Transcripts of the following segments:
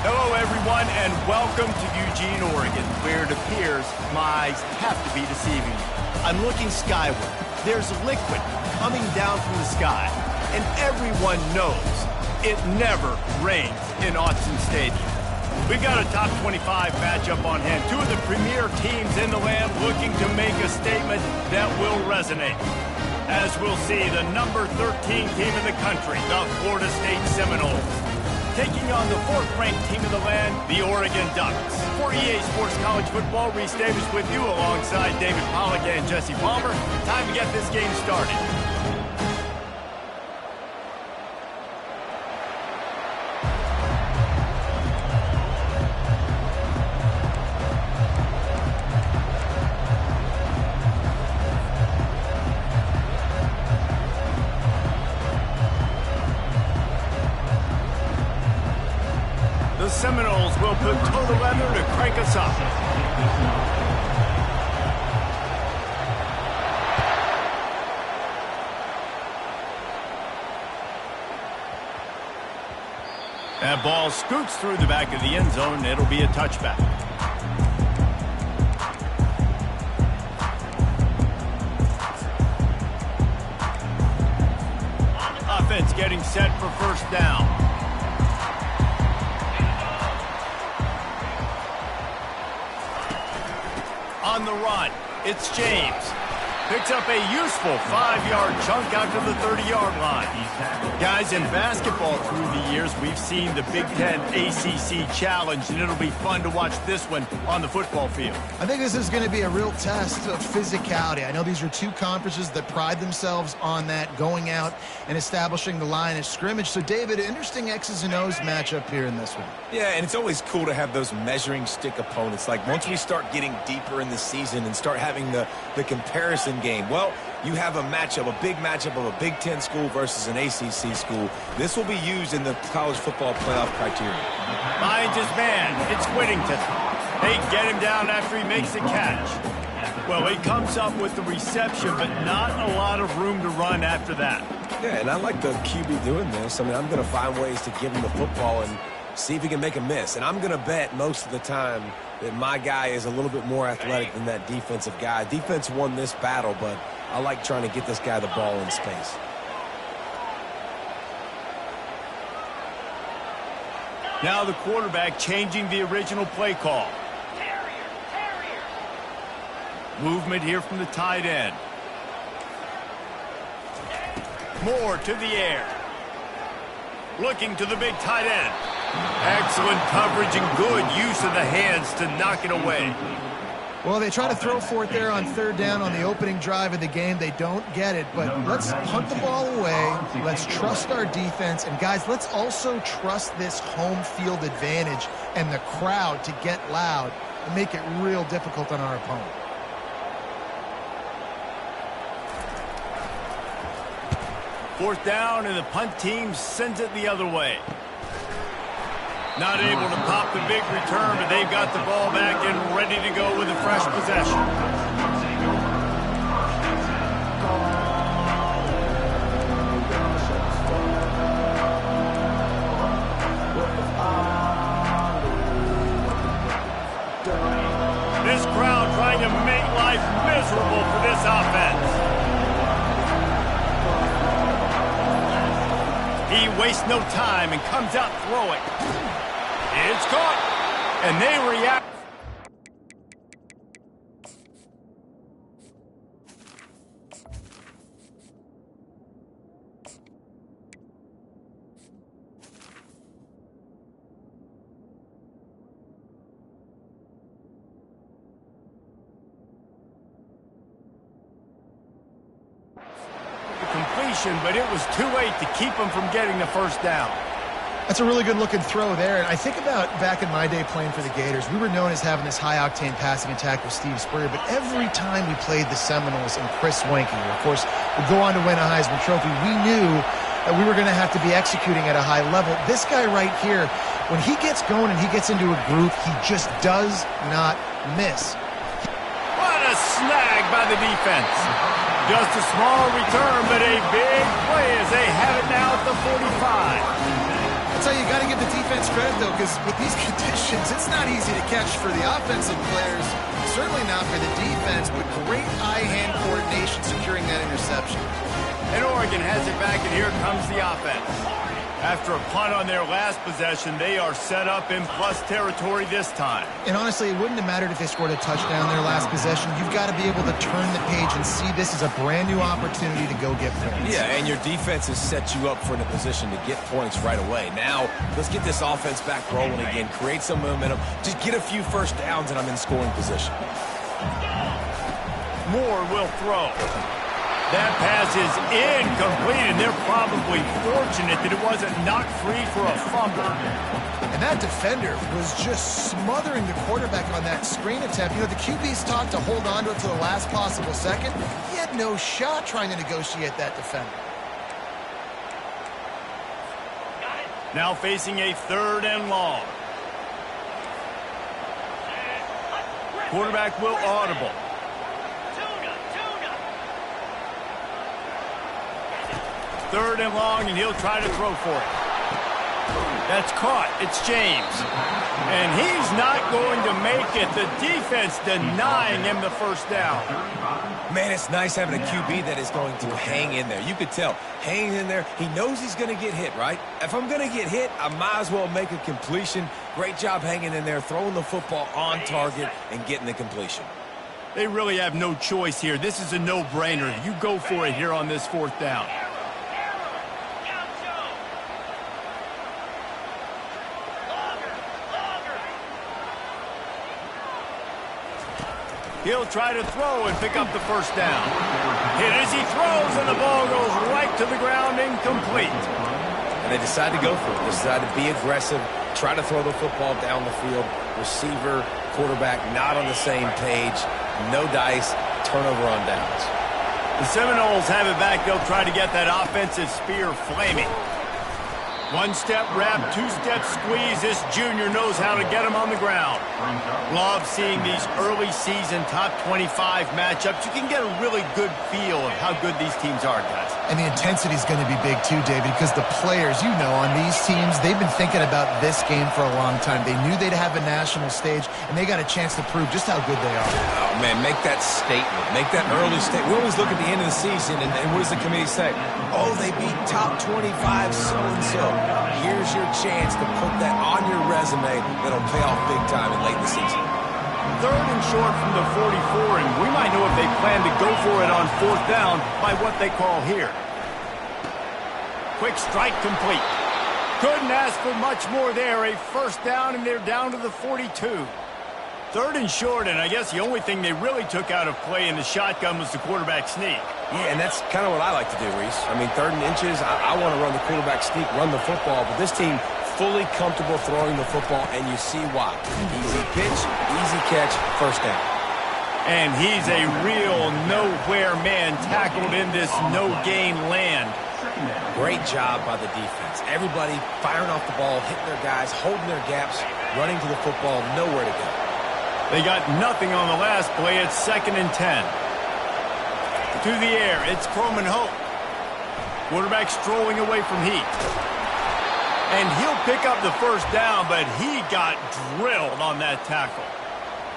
Hello, everyone, and welcome to Eugene, Oregon, where it appears lies have to be deceiving. I'm looking skyward. There's liquid coming down from the sky, and everyone knows it never rains in Autzen Stadium. We've got a top 25 matchup on hand. Two of the premier teams in the land looking to make a statement that will resonate. As we'll see, the number 13 team in the country, the Florida State Seminoles, taking on the fourth-ranked team in the land, the Oregon Ducks. For EA Sports College Football, Reese Davis with you alongside David Pollack and Jesse Palmer. Time to get this game started. The Seminoles will put total leather to crank us up. That ball scoots through the back of the end zone. It'll be a touchback. Offense getting set for first down. On the run, it's James. Picks up a useful 5-yard chunk out to the 30-yard line. Guys, in basketball through the years, we've seen the Big Ten ACC Challenge, and it'll be fun to watch this one on the football field. I think this is going to be a real test of physicality. I know these are two conferences that pride themselves on that, going out and establishing the line of scrimmage. So, David, interesting X's and O's matchup here in this one. Yeah, and it's always cool to have those measuring stick opponents. Like, once we start getting deeper in the season and start having the comparison game, well, you have a big matchup of a Big Ten school versus an ACC school. This will be used in the college football playoff criteria. Finds his man. It's Whittington. They get him down after he makes the catch. Well, he comes up with the reception, but not a lot of room to run after that. Yeah, and I like the QB doing this. I mean, I'm going to find ways to give him the football and see if he can make a miss. And I'm going to bet most of the time that my guy is a little bit more athletic than that defensive guy. Defense won this battle, but I like trying to get this guy the ball in space. Now the quarterback changing the original play call. Movement here from the tight end. Moore to the air. Looking to the big tight end. Excellent coverage and good use of the hands to knock it away. Well, they try to throw for it there on third down on the opening drive of the game. They don't get it, but let's punt the ball away. Let's trust our defense. And, guys, let's also trust this home field advantage and the crowd to get loud and make it real difficult on our opponent. Fourth down, and the punt team sends it the other way. Not able to pop the big return, but they've got the ball back and ready to go with a fresh possession. This crowd trying to make life miserable for this offense. He wastes no time and comes out throwing. It's caught, and they react. Completion, but it was too late to keep him from getting the first down. That's a really good-looking throw there. And I think about back in my day playing for the Gators, we were known as having this high-octane passing attack with Steve Spurrier, but every time we played the Seminoles and Chris Wenke, who, of course, would go on to win a Heisman Trophy, we knew that we were going to have to be executing at a high level. This guy right here, when he gets going and he gets into a groove, he just does not miss. What a snag by the defense. Just a small return, but a big play as they have it now at the 45. tell you, you got to give the defense credit, though, because with these conditions, it's not easy to catch for the offensive players. Certainly not for the defense, but great eye-hand coordination securing that interception. And Oregon has it back, and here comes the offense. After a punt on their last possession, they are set up in plus territory this time. And honestly, it wouldn't have mattered if they scored a touchdown their last possession. You've got to be able to turn the page and see this as a brand new opportunity to go get points. Yeah, and your defense has set you up for the position to get points right away. Now, let's get this offense back rolling again, create some momentum, just get a few first downs, and I'm in scoring position. Moore will throw. That pass is incomplete, and they're probably fortunate that it wasn't knocked free for a fumble. And that defender was just smothering the quarterback on that screen attempt. You know, the QB's taught to hold on to it to the last possible second. He had no shot trying to negotiate that defender. Now facing a 3rd and long. Quarterback will audible. Third and long, and he'll try to throw for it. That's caught. It's James. And he's not going to make it. The defense denying him the first down. Man, it's nice having a QB that is going to hang in there. You could tell, hanging in there, he knows he's going to get hit, right? If I'm going to get hit, I might as well make a completion. Great job hanging in there, throwing the football on target and getting the completion. They really have no choice here. This is a no-brainer. You go for it here on this 4th down. He'll try to throw and pick up the first down. Hit as he throws, and the ball goes right to the ground, incomplete. And they decide to go for it. They decide to be aggressive, try to throw the football down the field. Receiver, quarterback, not on the same page. No dice, turnover on downs. The Seminoles have it back. They'll try to get that offensive spear flaming. 1-step wrap, 2-step squeeze. This junior knows how to get him on the ground. Love seeing these early season top 25 matchups. You can get a really good feel of how good these teams are, guys. And the intensity is going to be big too, David, because the players, you know, on these teams, they've been thinking about this game for a long time. They knew they'd have a national stage, and they got a chance to prove just how good they are. Oh, man, make that statement. Make that early statement. We always look at the end of the season, and what does the committee say? Oh, they beat top 25 so-and-so. Here's your chance to put that on your resume that'll pay off big time in late in the season. 3rd and short from the 44, and we might know if they plan to go for it on 4th down by what they call here. Quick strike complete. Couldn't ask for much more there. A first down, and they're down to the 42. 3rd and short, and I guess the only thing they really took out of play in the shotgun was the quarterback sneak. Yeah, and that's kind of what I like to do, Reese. I mean, 3rd and inches, I want to run the quarterback sneak, run the football, but this team fully comfortable throwing the football, and you see why. Easy pitch, easy catch, first down. And he's a real nowhere man tackled in this no-gain land. Great job by the defense. Everybody firing off the ball, hitting their guys, holding their gaps, running to the football, nowhere to go. They got nothing on the last play. It's 2nd and 10. To the air, it's Croman Hope. Quarterback strolling away from Heat. And he'll pick up the first down, but he got drilled on that tackle.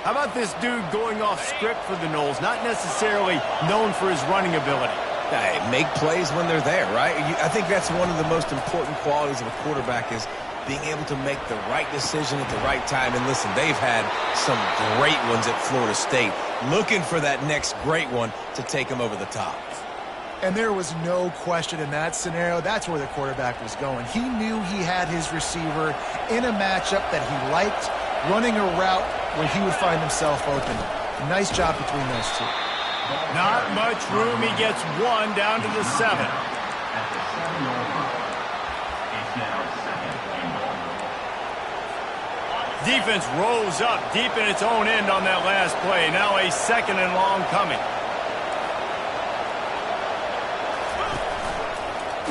How about this dude going off script for the Noles? Not necessarily known for his running ability. Hey, make plays when they're there, right? I think that's one of the most important qualities of a quarterback is being able to make the right decision at the right time. And listen, they've had some great ones at Florida State. Looking for that next great one to take them over the top. And there was no question in that scenario. That's where the quarterback was going. He knew he had his receiver in a matchup that he liked, running a route where he would find himself open. Nice job between those two. Not much room. He gets one down to the 7. Defense rose up deep in its own end on that last play. Now a 2nd and long coming.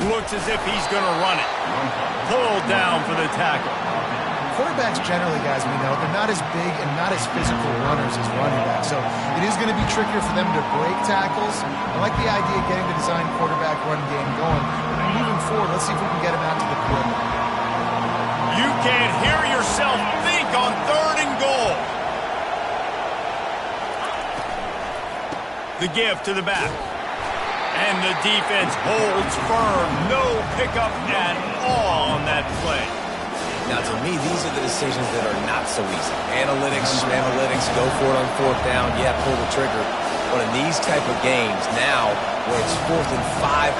Looks as if he's going to run it. Pulled down for the tackle. Quarterbacks generally, guys, we know, they're not as big and not as physical runners as running backs. So it is going to be trickier for them to break tackles. I like the idea of getting the design quarterback run game going. Moving forward, let's see if we can get him out to the quarterback. can't hear yourself think on 3rd and goal. The give to the back. And the defense holds firm. No pickup at all on that play. Now, to me, these are the decisions that are not so easy. Analytics, go for it on 4th down, yeah, pull the trigger. But in these type of games, now, where it's 4th and 5+,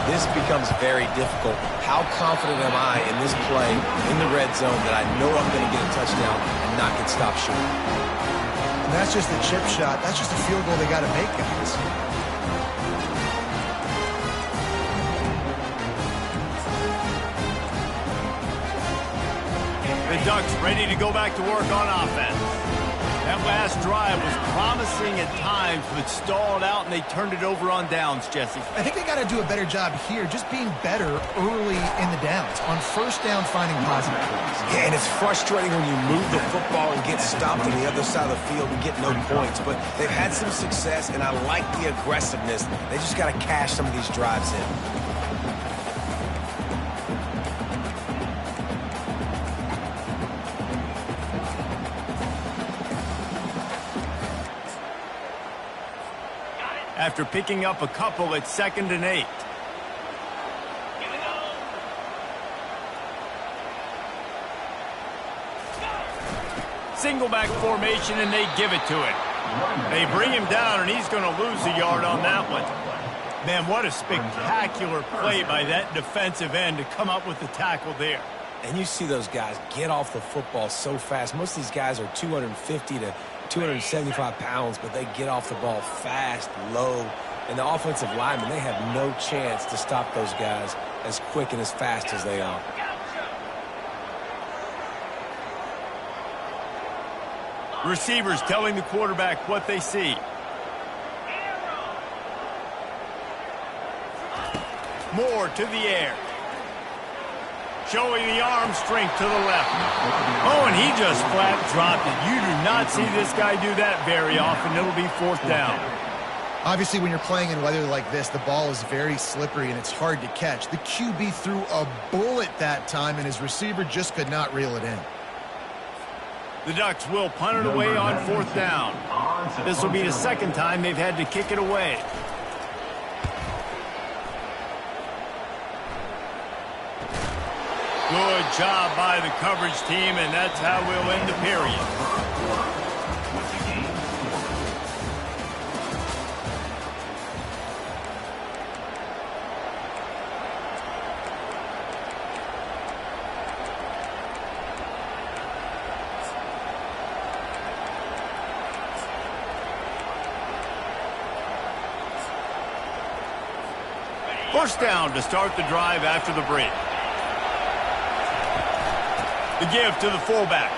this becomes very difficult. How confident am I in this play in the red zone that I know I'm going to get a touchdown and not get stopped short? And that's just a chip shot. That's just a field goal they got to make, guys. The Ducks ready to go back to work on offense. That last drive was promising at times, but stalled out, and they turned it over on downs, Jesse. I think they got to do a better job here, just being better early in the downs. On 1st down, finding positive plays. Yeah, and it's frustrating when you move the football and get stopped on the other side of the field and get no points. But they've had some success, and I like the aggressiveness. They just got to cash some of these drives in. After picking up a couple at 2nd and 8. Single back formation, and they give it to it. They bring him down, and he's going to lose a yard on that one. Man, what a spectacular play by that defensive end to come up with the tackle there. And you see those guys get off the football so fast. Most of these guys are 250 to 275 pounds, but they get off the ball fast, low. And the offensive linemen, they have no chance to stop those guys as quick and as fast as they are. Receivers telling the quarterback what they see. Moore to the air. Showing the arm strength to the left. Oh, and he just flat dropped it. You do not see this guy do that very often. It'll be 4th down. Obviously, when you're playing in weather like this, the ball is very slippery and it's hard to catch. The QB threw a bullet that time, and his receiver just could not reel it in. The Ducks will punt it away on 4th down. This will be the 2nd time they've had to kick it away. Good job by the coverage team, and that's how we'll end the period. First down to start the drive after the break. The give to the fullback.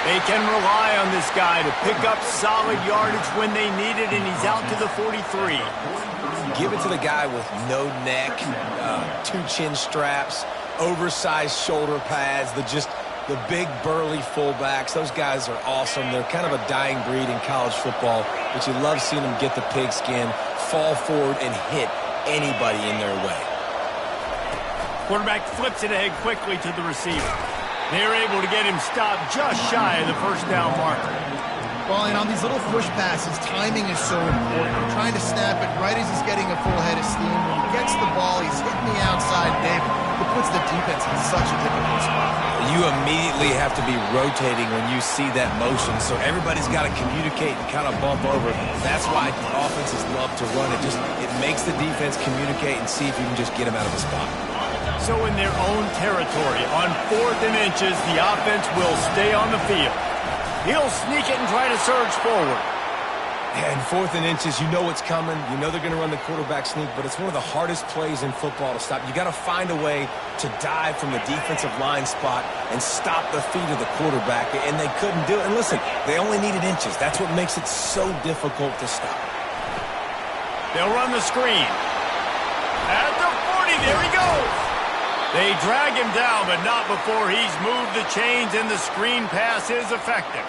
They can rely on this guy to pick up solid yardage when they need it, and he's out to the 43. Give it to the guy with no neck, 2 chin straps, oversized shoulder pads, the big burly fullbacks. Those guys are awesome. They're kind of a dying breed in college football, but you love seeing them get the pigskin, fall forward, and hit anybody in their way. Quarterback flips it ahead quickly to the receiver. They're able to get him stopped just shy of the 1st down marker. Well, and on these little push passes, timing is so important. You're trying to snap it right as he's getting a full head of steam. When he gets the ball, he's hitting the outside, David. It puts the defense in such a difficult spot. You immediately have to be rotating when you see that motion, so everybody's got to communicate and kind of bump over. That's why offenses love to run it. It makes the defense communicate and see if you can just get him out of the spot. So in their own territory, on 4th and inches, the offense will stay on the field. He'll sneak it and try to surge forward. Yeah, and 4th and inches, you know what's coming. You know they're going to run the quarterback sneak, but it's one of the hardest plays in football to stop. You got to find a way to dive from the defensive line spot and stop the feet of the quarterback, and they couldn't do it. And listen, they only needed inches. That's what makes it so difficult to stop. They'll run the screen. At the 40, there he goes. They drag him down, but not before he's moved the chains, and the screen pass is effective.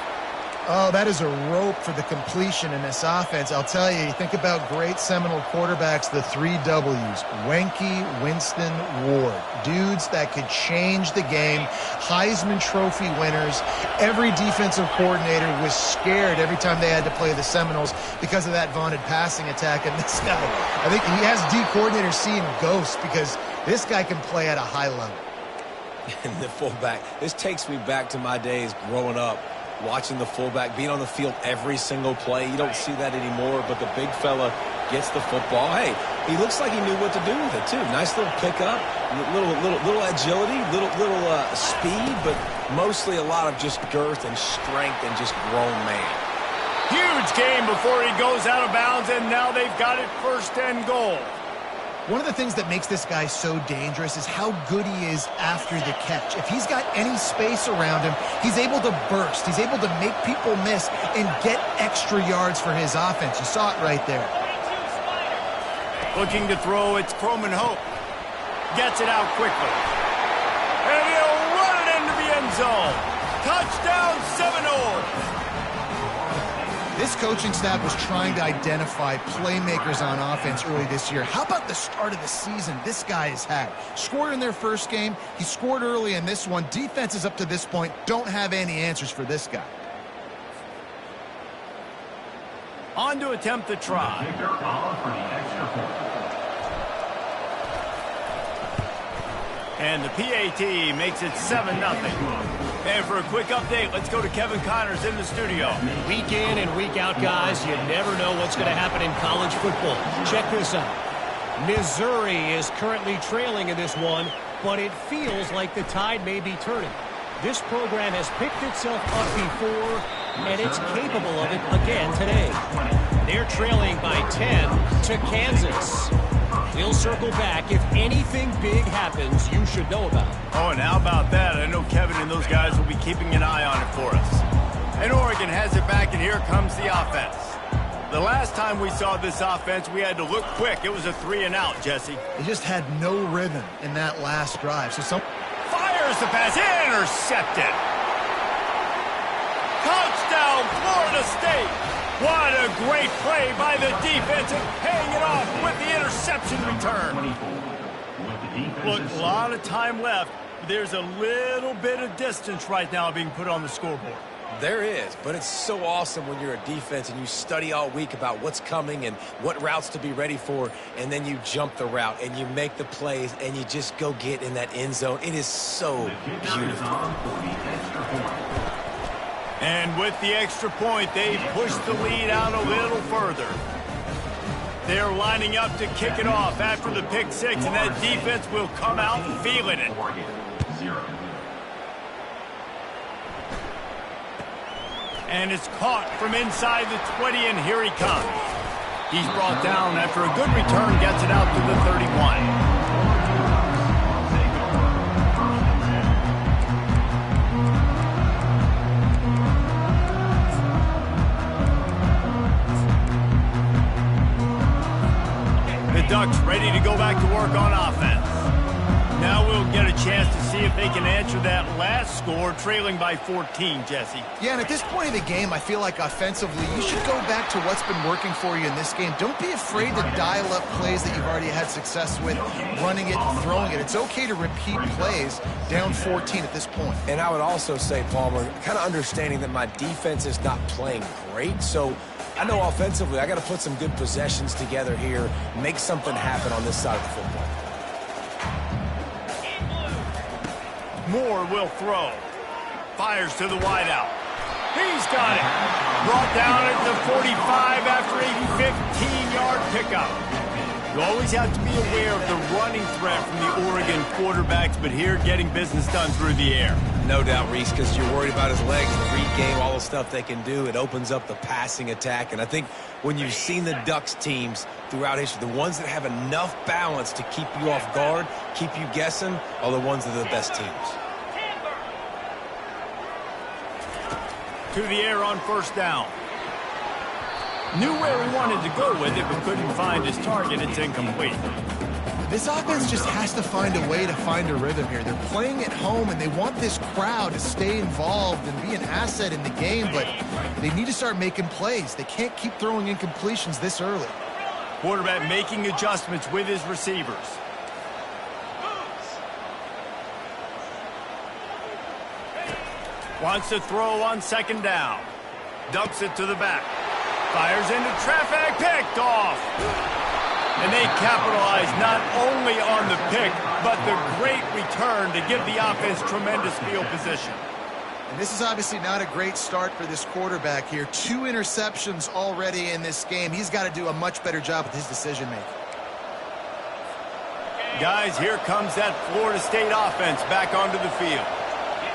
Oh, that is a rope for the completion in this offense. I'll tell you, you think about great Seminole quarterbacks, the 3 W's, Wenke, Winston, Ward. Dudes that could change the game, Heisman Trophy winners. Every defensive coordinator was scared every time they had to play the Seminoles because of that vaunted passing attack. And this guy, I think he has D coordinators seeing ghosts because this guy can play at a high level. And the fullback, this takes me back to my days growing up, watching the fullback being on the field every single play. You don't see that anymore, but the big fella gets the football. Hey, he looks like he knew what to do with it too. Nice little pickup, little agility, little speed, but mostly a lot of just girth and strength and just grown man. Huge game before he goes out of bounds, and now they've got it 1st and goal. One of the things that makes this guy so dangerous is how good he is after the catch. If he's got any space around him, he's able to burst. He's able to make people miss and get extra yards for his offense. You saw it right there. Looking to throw, it's Croman Hope. Gets it out quickly. And he'll run it into the end zone. Touchdown, Seminoles! This coaching staff was trying to identify playmakers on offense early this year. How about the start of the season this guy has had? Scored in their first game. He scored early in this one. Defenses up to this point don't have any answers for this guy. On to attempt the try. And the PAT makes it 7-0. And for a quick update, let's go to Kevin Connors in the studio. Week in and week out, guys, you never know what's going to happen in college football. Check this out. Missouri is currently trailing in this one, but it feels like the tide may be turning. This program has picked itself up before, and it's capable of it again today. They're trailing by 10 to Kansas. We'll circle back. If anything big happens, you should know about it. Oh, and how about that? I know Kevin and those guys will be keeping an eye on it for us. And Oregon has it back, and here comes the offense. The last time we saw this offense, we had to look quick. It was a 3-and-out, Jesse. He just had no rhythm in that last drive. So fires the pass, intercepted. Touchdown, Florida State. What a great play by the defense and paying it off with the interception return. Look, a lot of time left. There's a little bit of distance right now being put on the scoreboard. There is, but it's so awesome when you're a defense and you study all week about what's coming and what routes to be ready for, and then you jump the route and you make the plays and you just go get in that end zone. It is so beautiful. And with the extra point, they push the lead out a little further. They're lining up to kick it off after the pick six, and that defense will come out feeling it. And it's caught from inside the 20, and here he comes. He's brought down after a good return, gets it out to the 31. Ducks ready to go back to work on offense. Now we'll get a chance to see if they can answer that last score, trailing by 14, Jesse. Yeah, and at this point of the game, I feel like offensively, you should go back to what's been working for you in this game. Don't be afraid to dial up plays that you've already had success with, running it and throwing it. It's okay to repeat plays down 14 at this point. And I would also say, Palmer, kind of understanding that my defense is not playing great, so I know offensively I got to put some good possessions together here, make something happen on this side of the football. Moore will throw. Fires to the wideout. He's got it. Brought down at the 45 after a 15-yard pickup. You always have to be aware of the running threat from the Oregon quarterbacks, but here getting business done through the air. No doubt, Reese, because you're worried about his legs, the read game, all the stuff they can do. It opens up the passing attack. And I think when you've seen the Ducks teams throughout history, the ones that have enough balance to keep you off guard, keep you guessing, are the ones that are the best teams. To the air on first down. Knew where he wanted to go with it, but couldn't find his target. It's incomplete. This offense just has to find a way to find a rhythm here. They're playing at home, and they want this crowd to stay involved and be an asset in the game, but they need to start making plays. They can't keep throwing incompletions this early. Quarterback making adjustments with his receivers. Wants to throw on second down. Dumps it to the back. Fires into traffic. Picked off. And they capitalize not only on the pick, but the great return to give the offense tremendous field position. And this is obviously not a great start for this quarterback here. 2 interceptions already in this game. He's got to do a much better job with his decision-making. Guys, here comes that Florida State offense back onto the field.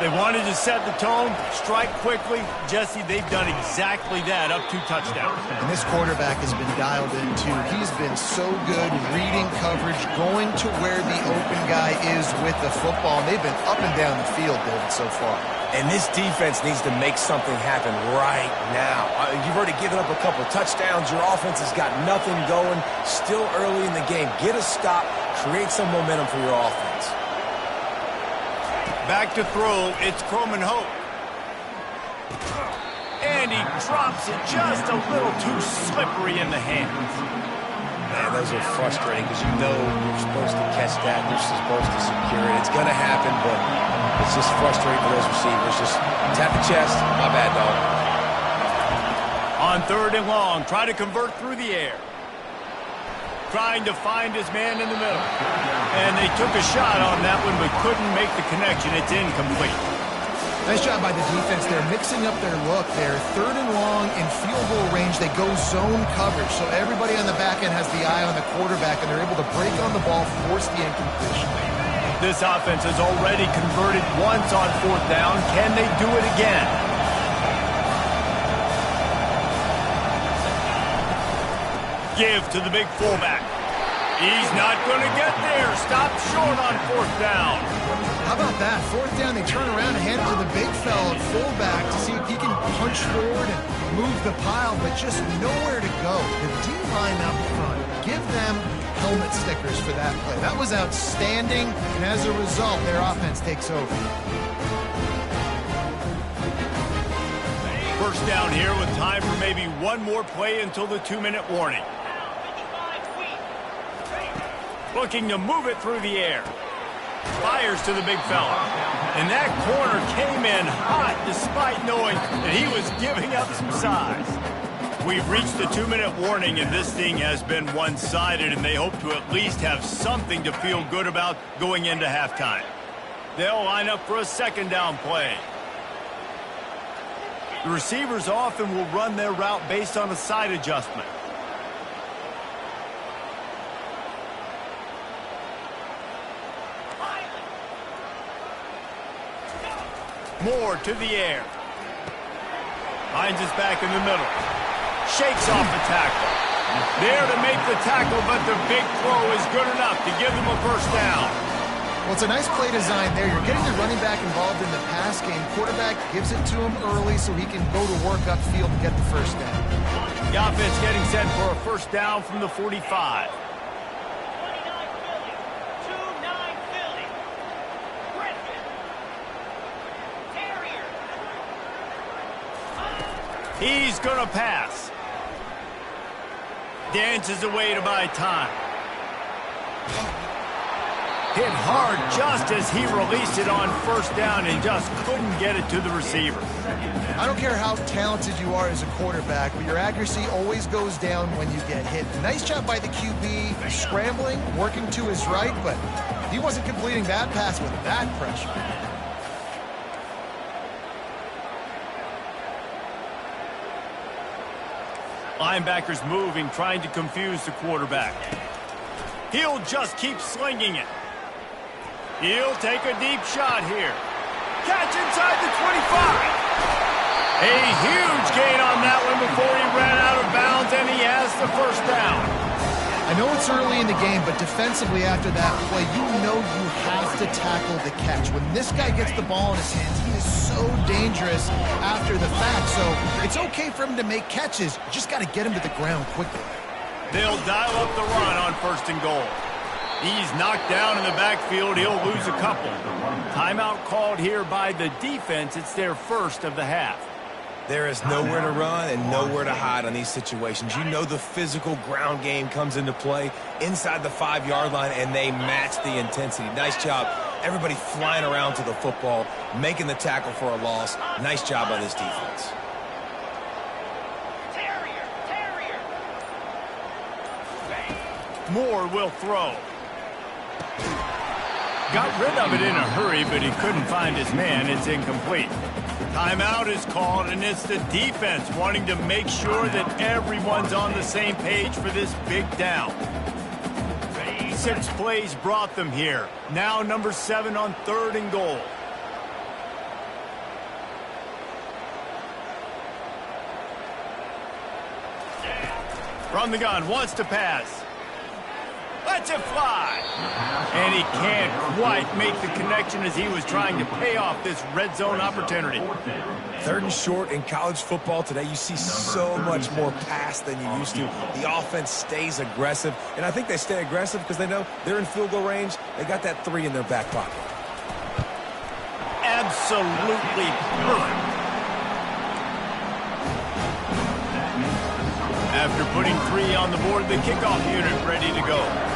They wanted to set the tone, strike quickly. Jesse, they've done exactly that, up 2 touchdowns. And this quarterback has been dialed in, too. He's been so good reading coverage, going to where the open guy is with the football. And they've been up and down the field, David, so far. And this defense needs to make something happen right now. You've already given up a couple touchdowns. Your offense has got nothing going. Still early in the game. Get a stop. Create some momentum for your offense. Back to throw, it's Croman Hope. And he drops it just a little too slippery in the hands. Man, those are frustrating because you know you're supposed to catch that. You're supposed to secure it. It's going to happen, but it's just frustrating for those receivers. Just tap the chest. My bad, dog. On 3rd and long, try to convert through the air. Trying to find his man in the middle. And they took a shot on that one, but couldn't make the connection. It's incomplete. Nice job by the defense. They're mixing up their look there. 3rd and long in field goal range. They go zone coverage. So everybody on the back end has the eye on the quarterback, and they're able to break on the ball, force the incompletion. This offense has already converted once on 4th down. Can they do it again? Give to the big fullback. He's not going to get there. Stop short on 4th down. How about that? 4th down, they turn around and hand it to the big fella, fullback, to see if he can punch forward and move the pile, but just nowhere to go. The D-line up front, give them helmet stickers for that play. That was outstanding, and as a result, their offense takes over. First down here with time for maybe one more play until the 2-minute warning. Looking to move it through the air. Fires to the big fella. And that corner came in hot despite knowing that he was giving up some size. We've reached the 2-minute warning, and this thing has been one-sided, and they hope to at least have something to feel good about going into halftime. They'll line up for a 2nd down play. The receivers often will run their route based on a side adjustment. Moore to the air. Finds his back in the middle. Shakes off the tackle. There to make the tackle, but the big throw is good enough to give them a 1st down. Well, it's a nice play design there. You're getting the running back involved in the pass game. Quarterback gives it to him early so he can go to work upfield and get the 1st down. The offense getting set for a 1st down from the 45. He's going to pass. Dances away to buy time. Hit hard just as he released it on 1st down and just couldn't get it to the receiver. I don't care how talented you are as a quarterback, but your accuracy always goes down when you get hit. Nice job by the QB, scrambling, working to his right, but he wasn't completing that pass with that pressure. Linebackers moving, trying to confuse the quarterback. He'll just keep slinging it. He'll take a deep shot here. Catch inside the 25. A huge gain on that one before he ran out of bounds, and he has the 1st down. I know it's early in the game, but defensively after that play, you know you have to tackle the catch. When this guy gets the ball in his hands, he is so dangerous after the fact. So it's okay for him to make catches. You just got to get him to the ground quickly. They'll dial up the run on 1st and goal. He's knocked down in the backfield. He'll lose a couple. Timeout called here by the defense. It's their first of the half. There is nowhere to run and nowhere to hide on these situations. You know the physical ground game comes into play inside the 5-yard line, and they match the intensity. Nice job. Everybody flying around to the football, making the tackle for a loss. Nice job by this defense. Moore will throw. Got rid of it in a hurry, but he couldn't find his man. It's incomplete. Timeout is called, and it's the defense wanting to make sure that everyone's on the same page for this big down. 6 plays brought them here. Now number 7 on 3rd and goal. From the gun, wants to pass. Lets it fly. And he can't quite make the connection as he was trying to pay off this red zone opportunity. 3rd and short in college football today, you see so much more pass than you used to. The offense stays aggressive, and I think they stay aggressive because they know they're in field goal range. They got that 3 in their back pocket. Absolutely perfect. After putting 3 on the board, the kickoff unit ready to go.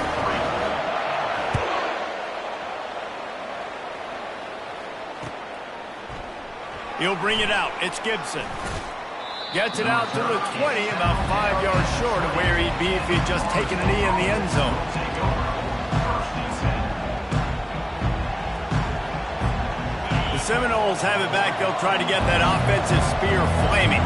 He'll bring it out. It's Gibson. Gets it out to the 20, about 5 yards short of where he'd be if he'd just taken a knee in the end zone. The Seminoles have it back. They'll try to get that offensive spear flaming.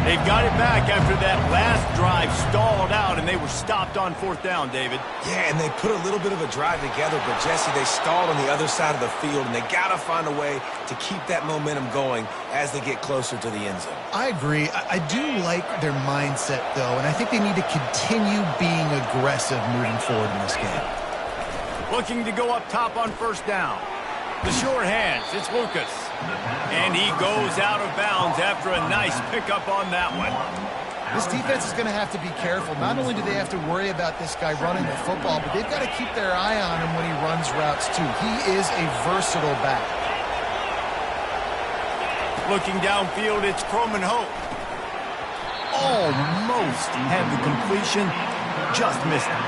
They've got it back after that last drive stalled out, and they were stopped on 4th down, David. Yeah, and they put a little bit of a drive together, but, Jesse, they stalled on the other side of the field, and they got to find a way to keep that momentum going as they get closer to the end zone. I agree. I do like their mindset, though, and I think they need to continue being aggressive moving forward in this game. Looking to go up top on 1st down. The short hands, it's Lucas. And he goes out of bounds after a nice pickup on that one. This defense is going to have to be careful. Not only do they have to worry about this guy running the football, but they've got to keep their eye on him when he runs routes, too. He is a versatile back. Looking downfield, it's Croman Hope. Almost had the completion, just missed it.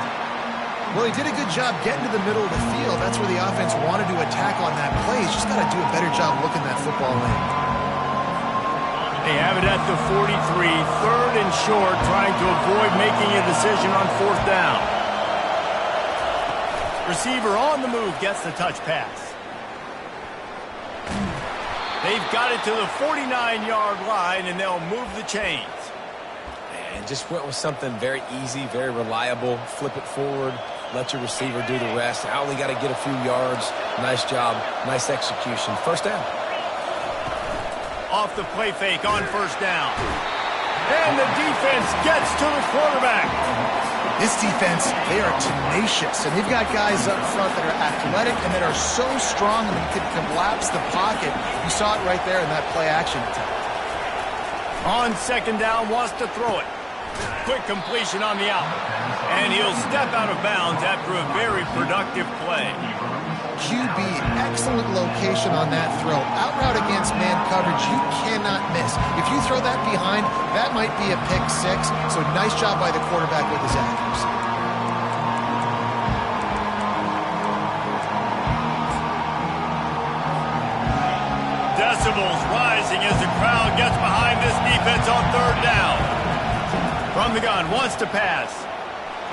Well, he did a good job getting to the middle of the field. That's where the offense wanted to attack on that play. He's just got to do a better job looking that football in. They have it at the 43, 3rd and short, trying to avoid making a decision on 4th down. Receiver on the move gets the touch pass. They've got it to the 49-yard line, and they'll move the chains. And just went with something very easy, very reliable. Flip it forward. Let your receiver do the rest. I only got to get a few yards. Nice job. Nice execution. 1st down. Off the play fake on 1st down. And the defense gets to the quarterback. This defense, they are tenacious, and they've got guys up front that are athletic and that are so strong that you can collapse the pocket. You saw it right there in that play-action attempt. On 2nd down, wants to throw it. Quick completion on the out. And he'll step out of bounds after a very productive play. QB, excellent location on that throw. Out route against man coverage, you cannot miss. If you throw that behind, that might be a pick 6. So nice job by the quarterback with his accuracy. Decibels rising as the crowd gets behind this defense on 3rd down. From the gun, wants to pass.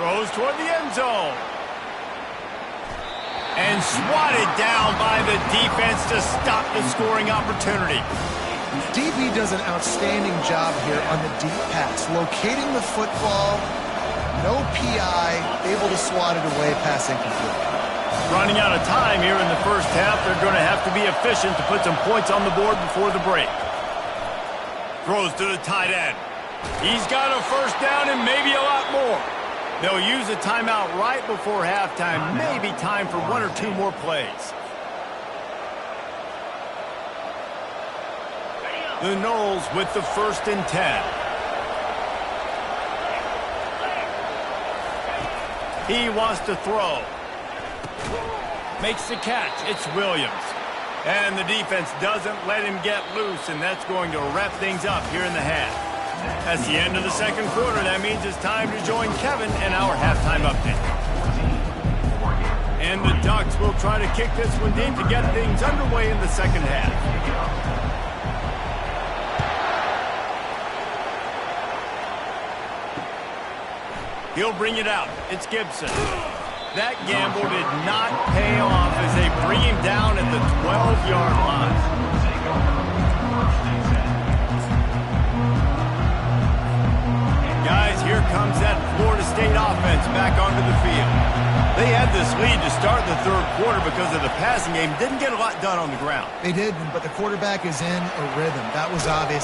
Throws toward the end zone. And swatted down by the defense to stop the scoring opportunity. DB does an outstanding job here on the deep pass. Locating the football, no PI, able to swat it away, pass incomplete. Running out of time here in the 1st half. They're going to have to be efficient to put some points on the board before the break. Throws to the tight end. He's got a 1st down and maybe a lot more. They'll use a timeout right before halftime. Maybe time for 1 or 2 more plays. The Noles with the 1st and 10. He wants to throw. Makes the catch. It's Williams. And the defense doesn't let him get loose, and that's going to wrap things up here in the half. That's the end of the second quarter. That means it's time to join Kevin and our halftime update. And the Ducks will try to kick this one deep to get things underway in the second half. He'll bring it out. It's Gibson. That gamble did not pay off as they bring him down at the 12-yard line. Guys, here comes that Florida State offense back onto the field. They had this lead to start the third quarter because of the passing game. Didn't get a lot done on the ground. They did, but the quarterback is in a rhythm. That was obvious.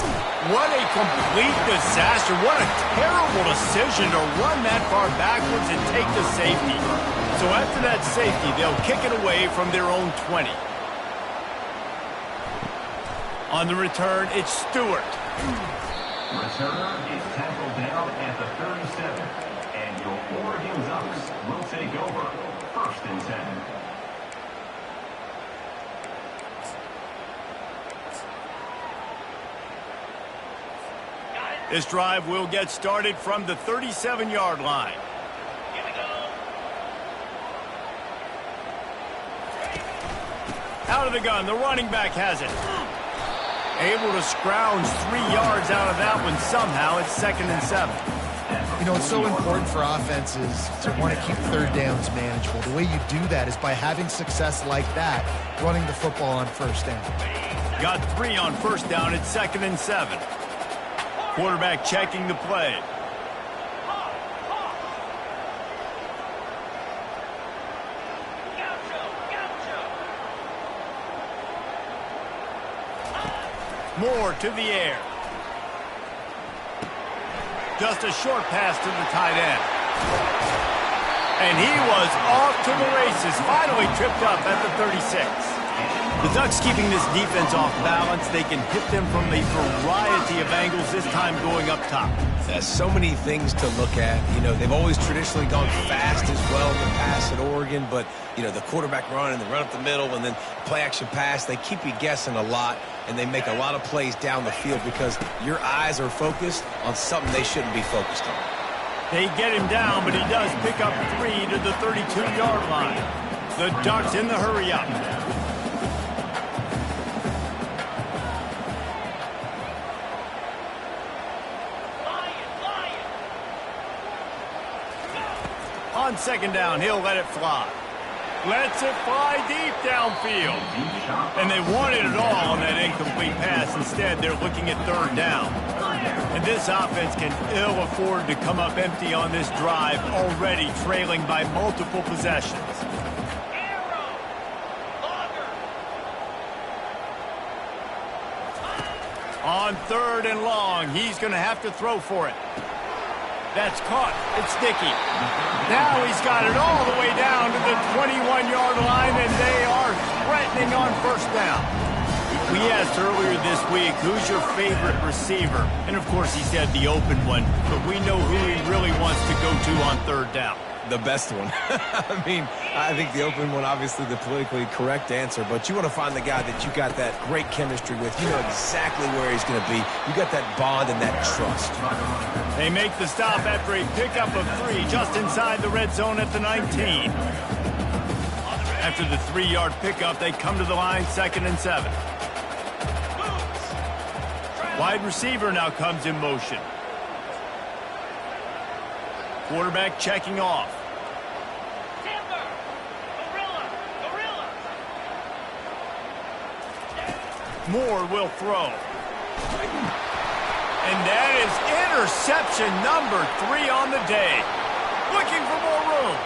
What a complete disaster. What a terrible decision to run that far backwards and take the safety. So after that safety, they'll kick it away from their own 20. On the return, it's Stewart. Returner is tackled down at the 37. And your Oregon Ducks will take over 1st and 10. This drive will get started from the 37-yard line. Here we go. Out of the gun, the running back has it. Able to scrounge 3 yards out of that one somehow. It's 2nd and 7. You know, it's so important for offenses to want to keep third downs manageable. The way you do that is by having success like that, running the football on first down. Got 3 on first down. It's 2nd and 7. Quarterback checking the play. Moore to the air. Just a short pass to the tight end. And he was off to the races. Finally tripped up at the 36. The Ducks keeping this defense off balance. They can hit them from a variety of angles, this time going up top. There's so many things to look at. You know, they've always traditionally gone fast as well in the pass at Oregon, but, you know, the quarterback run and the run up the middle and then play-action pass, they keep you guessing a lot, and they make a lot of plays down the field because your eyes are focused on something they shouldn't be focused on. They get him down, but he does pick up 3 to the 32-yard line. The Ducks in the hurry-up. On 2nd down, he'll let it fly. Lets it fly deep downfield. And they wanted it all on that incomplete pass. Instead, they're looking at 3rd down. And this offense can ill afford to come up empty on this drive, already trailing by multiple possessions. On 3rd and long, he's going to have to throw for it. That's caught. It's Dickey. Now he's got it all the way down to the 21-yard line, and they are threatening on 1st down. We asked earlier this week, who's your favorite receiver? And, of course, he said the open one, but we know who he really wants to go to on 3rd down. The best one. I mean, I think the open one, obviously the politically correct answer, but you want to find the guy that you got that great chemistry with. You know exactly where he's going to be. You got that bond and that trust. They make the stop after a pickup of 3 just inside the red zone at the 19. After the 3-yard pickup, they come to the line, 2nd and 7. Wide receiver now comes in motion. Quarterback checking off. Moore will throw. And that is interception number 3 on the day. Looking for more room.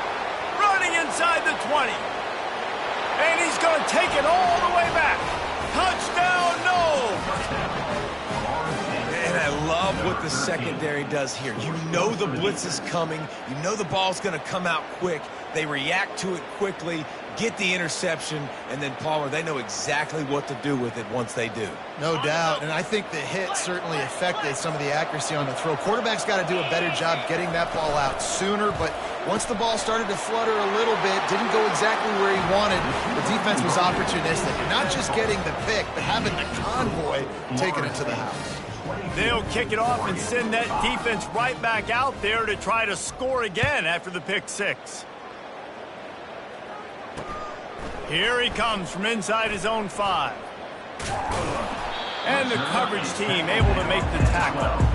Running inside the 20. And he's going to take it all the way back. Touchdown, no! And I love what the secondary does here. You know the blitz is coming. You know the ball's going to come out quick. They react to it quickly, get the interception, and then Palmer, they know exactly what to do with it once they do. No doubt, and I think the hit certainly affected some of the accuracy on the throw. Quarterback's got to do a better job getting that ball out sooner, but Once the ball started to flutter a little bit, didn't go exactly where he wanted, the defense was opportunistic. Not just getting the pick, but having the convoy taking it to the house. They'll kick it off and send that defense right back out there to try to score again after the pick six. Here he comes from inside his own 5. And the coverage team able to make the tackle.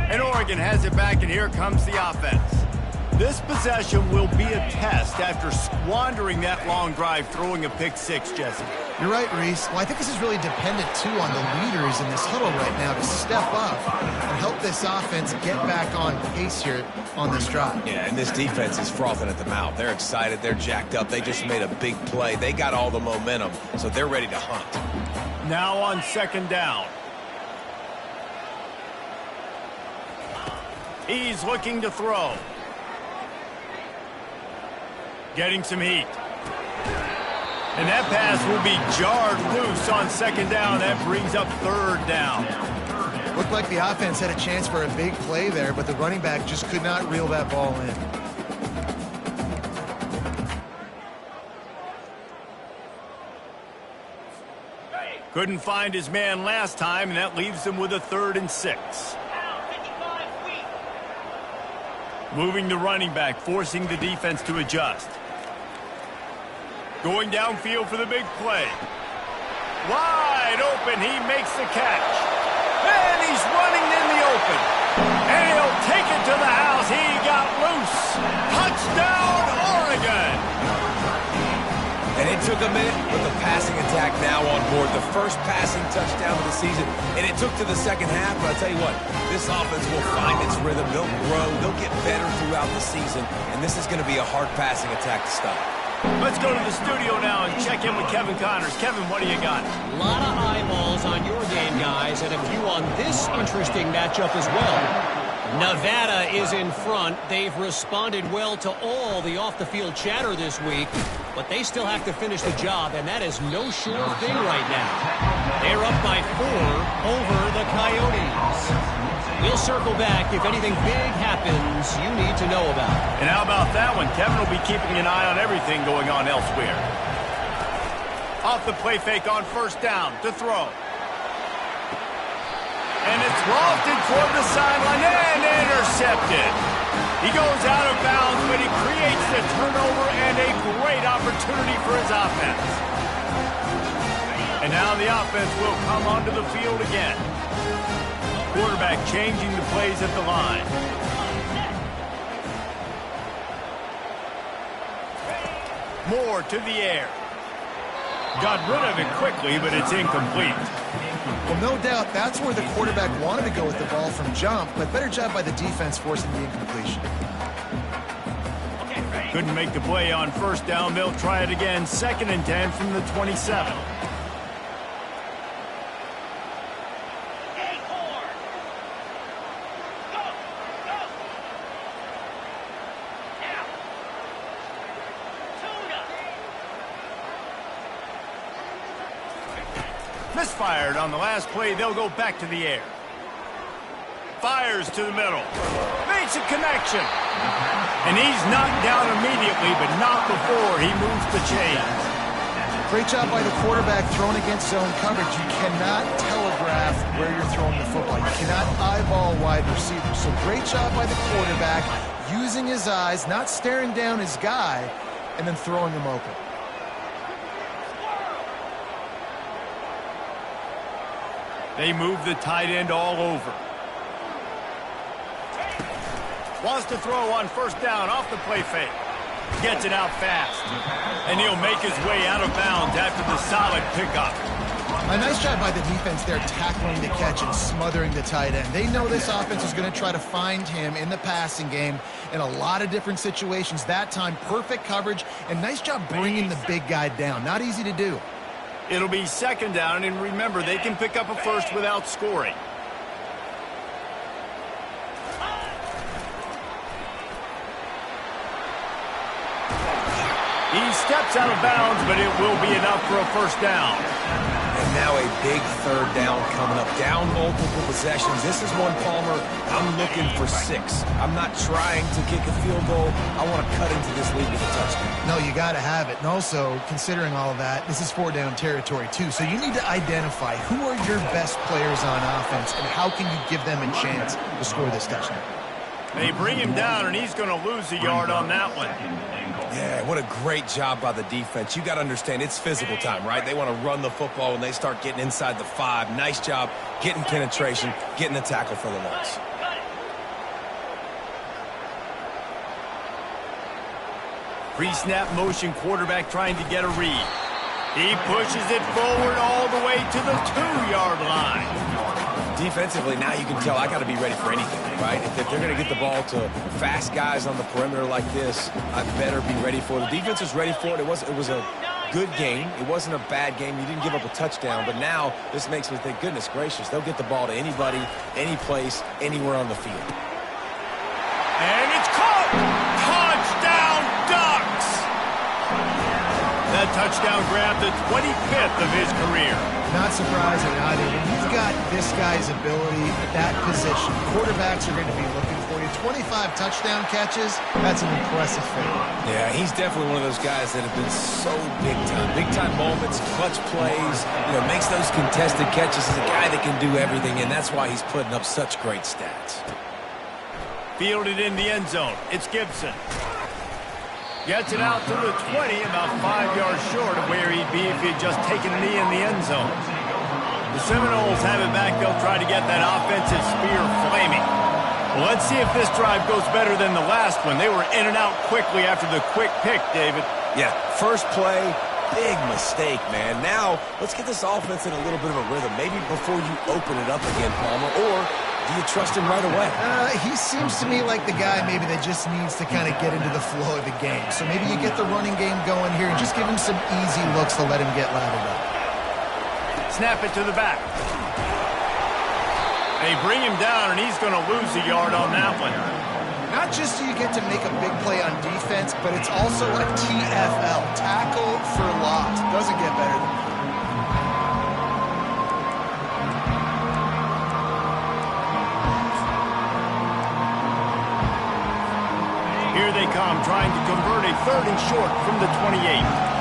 And Oregon has it back, and here comes the offense. This possession will be a test after squandering that long drive throwing a pick six, Jesse. You're right, Reese. Well, I think this is really dependent, too, on the leaders in this huddle right now to step up and help this offense get back on pace here on this drive. Yeah, and this defense is frothing at the mouth. They're excited. They're jacked up. They just made a big play. They got all the momentum, so they're ready to hunt. Now on second down. He's looking to throw. Getting some heat. And that pass will be jarred loose on second down. That brings up third down. Looked like the offense had a chance for a big play there, but the running back just could not reel that ball in. Couldn't find his man last time, and that leaves him with a 3rd and 6. Moving the running back, forcing the defense to adjust. Going downfield for the big play. Wide open, he makes the catch. And he's running in the open. And he'll take it to the house. He got loose. Touchdown, Oregon! And it took a minute, but the passing attack now on board. The first passing touchdown of the season. And it took to the second half, but I'll tell you what, this offense will find its rhythm. They'll grow. They'll get better throughout the season. And this is going to be a hard passing attack to stop. Let's go to the studio now and check in with Kevin Connors. Kevin, what do you got? A lot of eyeballs on your game, guys, and a few on this interesting matchup as well. Nevada is in front. They've responded well to all the off-the-field chatter this week, but they still have to finish the job, and that is no sure thing right now. They're up by 4 over the Coyotes. We'll circle back if anything big happens you need to know about. And how about that one? Kevin will be keeping an eye on everything going on elsewhere. Off the play fake on first down to throw. And it's lofted toward the sideline and intercepted. He goes out of bounds, but he creates the turnover and a great opportunity for his offense. And now the offense will come onto the field again. Quarterback changing the plays at the line. Moore to the air. Got rid of it quickly, but it's incomplete. Well, no doubt that's where the quarterback wanted to go with the ball from jump, but better job by the defense forcing the incompletion. Couldn't make the play on first down. They'll try it again. 2nd and 10 from the 27. Misfired on the last play. They'll go back to the air. Fires to the middle. Makes a connection. And he's knocked down immediately, but not before he moves the chains. Great job by the quarterback throwing against zone coverage. You cannot telegraph where you're throwing the football. You cannot eyeball wide receivers. So great job by the quarterback using his eyes, not staring down his guy, and then throwing him open. They move the tight end all over. Wants to throw on first down off the play fake. Gets it out fast. And he'll make his way out of bounds after the solid pickup. A nice job by the defense there tackling the catch and smothering the tight end. They know this offense is going to try to find him in the passing game in a lot of different situations. That time, perfect coverage, and nice job bringing the big guy down. Not easy to do. It'll be 2nd down, and remember, they can pick up a first without scoring. He steps out of bounds, but it will be enough for a first down. And now a big third down coming up. Down multiple possessions. This is one, Palmer, I'm looking for 6. I'm not trying to kick a field goal. I want to cut into this lead with a touchdown. No, you got to have it. And also, considering all of that, this is 4-down territory, too. So you need to identify who are your best players on offense and how can you give them a chance to score this touchdown. They bring him down, and he's going to lose a yard on that one. Yeah, what a great job by the defense. You got to understand, it's physical time, right? They want to run the football when they start getting inside the 5. Nice job getting penetration, getting the tackle for the loss. Pre-snap motion quarterback trying to get a read. He pushes it forward all the way to the 2-yard line. Defensively, now you can tell I got to be ready for anything, right? If they're going to get the ball to fast guys on the perimeter like this, I better be ready for it. The defense was ready for it. It was a good game. It wasn't a bad game. You didn't give up a touchdown, but now this makes me think, goodness gracious, they'll get the ball to anybody, any place, anywhere on the field. And it's caught! Touchdown, Ducks! That touchdown grabbed the 25th of his career. Not surprising either. When you've got this guy's ability at that position, quarterbacks are going to be looking for you. 25 touchdown catches, that's an impressive figure. Yeah, he's definitely one of those guys that have been so big time. Big time moments, clutch plays, makes those contested catches. He's a guy that can do everything, and that's why he's putting up such great stats. Fielded in the end zone. It's Gibson. Gets it out to the 20, about 5 yards short of where he'd be if he'd just taken a knee in the end zone. The Seminoles have it back. They'll try to get that offensive spear flaming. Well, let's see if this drive goes better than the last one. They were in and out quickly after the quick pick, David. Yeah, first play, big mistake, man. Now, let's get this offense in a little bit of a rhythm. Maybe before you open it up again, Palmer, or do you trust him right away? He seems to me like the guy maybe that just needs to kind of get into the flow of the game. So maybe you get the running game going here and just give him some easy looks to let him get lathered up. Snap it to the back. They bring him down, and he's going to lose a yard on that one. Not just do you get to make a big play on defense, but it's also a TFL, tackle for loss. Doesn't get better than that. Here they come, trying to convert a 3rd and short from the 28.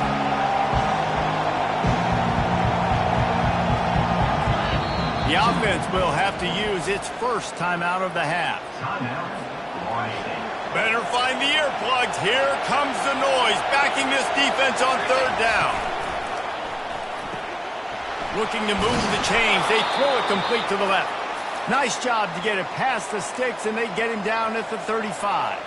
The offense will have to use its first timeout of the half. Better find the earplugs. Here comes the noise, backing this defense on 3rd down. Looking to move the chains. They throw it complete to the left. Nice job to get it past the sticks, and they get him down at the 35.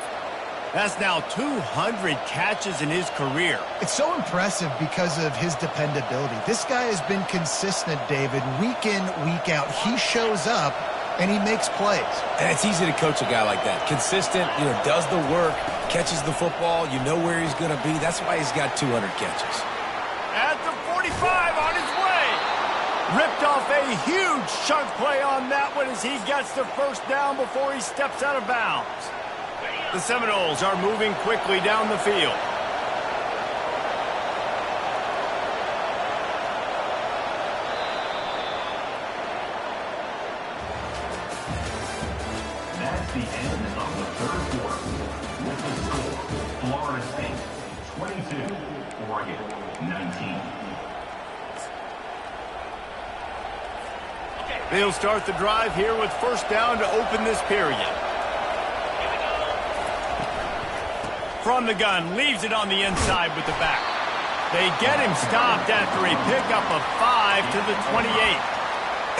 That's now 200 catches in his career. It's so impressive because of his dependability. This guy has been consistent, David, week in, week out. He shows up, and he makes plays. And it's easy to coach a guy like that. Consistent, does the work, catches the football, you know where he's going to be. That's why he's got 200 catches. At the 45, on his way. Ripped off a huge chunk play on that one as he gets the first down before he steps out of bounds. The Seminoles are moving quickly down the field. That's the end of the 3rd quarter. With the score, Florida State 22, Oregon 19. They'll start the drive here with first down to open this period. From the gun, leaves it on the inside with the back. They get him stopped after a pickup of 5 to the 28.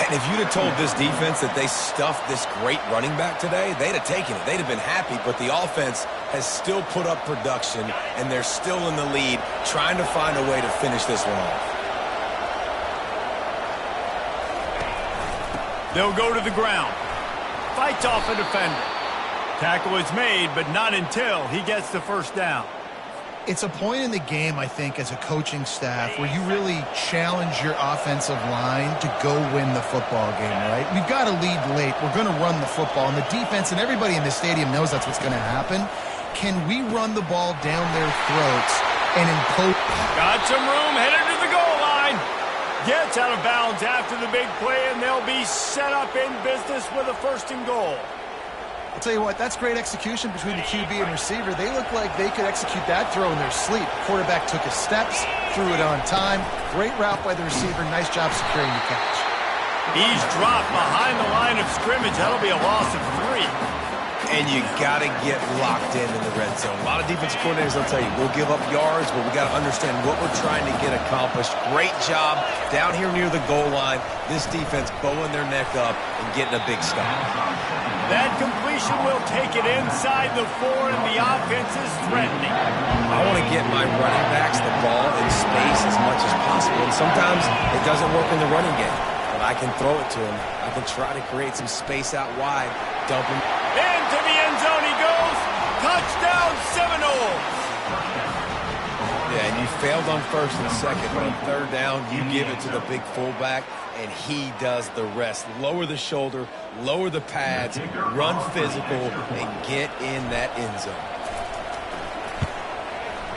And if you'd have told this defense that they stuffed this great running back today, they'd have taken it. They'd have been happy, but the offense has still put up production, and they're still in the lead, trying to find a way to finish this one off. They'll go to the ground. Fights off a defender. Tackle is made, but not until he gets the first down. It's a point in the game, I think, as a coaching staff where you really challenge your offensive line to go win the football game, right? We've got to lead late. We're going to run the football, and the defense and everybody in the stadium knows that's what's going to happen. Can we run the ball down their throats and impose. Got some room, headed to the goal line. Gets out of bounds after the big play, and they'll be set up in business with a 1st and goal. I'll tell you what, that's great execution between the QB and receiver. They look like they could execute that throw in their sleep. Quarterback took his steps, threw it on time. Great route by the receiver. Nice job securing the catch. He's dropped behind the line of scrimmage. That'll be a loss of 3. And you got to get locked in the red zone. A lot of defensive coordinators, they'll tell you, we'll give up yards, but we got to understand what we're trying to get accomplished. Great job down here near the goal line. This defense bowing their neck up and getting a big stop. That completion will take it inside the 4, and the offense is threatening. I want to get my running backs the ball in space as much as possible, and sometimes it doesn't work in the running game. But I can throw it to him. I can try to create some space out wide, dump him. Into the end zone he goes. Touchdown, Seminoles. Yeah, and you failed on 1st and 2nd, but on 3rd down, you give it to the big fullback, and he does the rest. Lower the shoulder, lower the pads, run physical, and get in that end zone.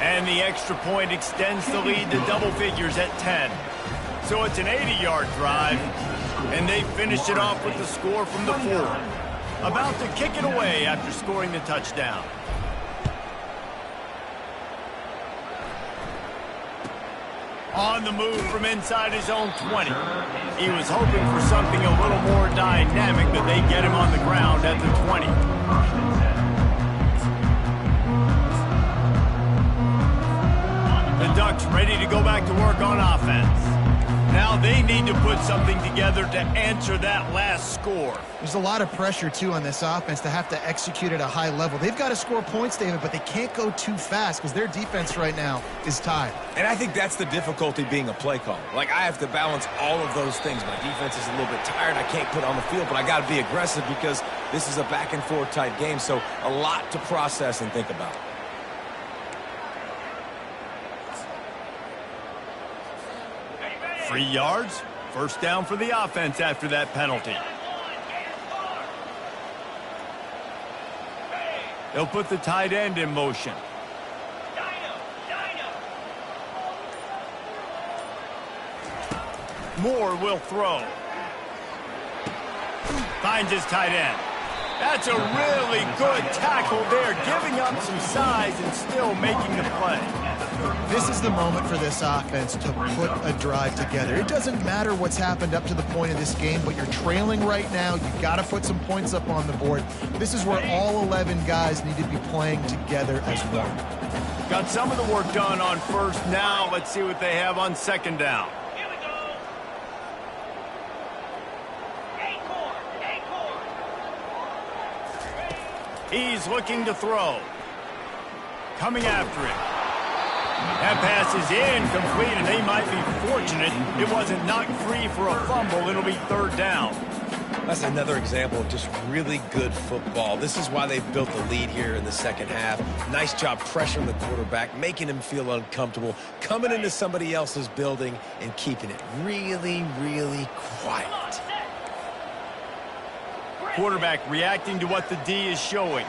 And the extra point extends the lead to double figures at 10. So it's an 80-yard drive, and they finished it off with the score from the 4. About to kick it away after scoring the touchdown. On the move from inside his own 20. He was hoping for something a little more dynamic, but they get him on the ground at the 20. The Ducks ready to go back to work on offense. Now they need to put something together to answer that last score. There's a lot of pressure, too, on this offense to have to execute at a high level. They've got to score points, David, but they can't go too fast because their defense right now is tied. And I think that's the difficulty being a play caller. Like, I have to balance all of those things. My defense is a little bit tired. I can't put on the field, but I got to be aggressive because this is a back-and-forth type game, so a lot to process and think about. 3 yards, 1st down for the offense after that penalty. They'll put the tight end in motion. Moore will throw. Finds his tight end. That's a really good tackle there, giving up some size and still making the play. This is the moment for this offense to put a drive together. It doesn't matter what's happened up to the point of this game, but you're trailing right now. You've got to put some points up on the board. This is where all 11 guys need to be playing together as one. Got some of the work done on 1st. Now let's see what they have on 2nd down. He's looking to throw. Coming after it. That pass is incomplete, and they might be fortunate it wasn't knocked free for a fumble. It'll be 3rd down. That's another example of just really good football. This is why they've built the lead here in the 2nd half. Nice job pressuring the quarterback, making him feel uncomfortable, coming into somebody else's building and keeping it really, really quiet. Quarterback reacting to what the D is showing.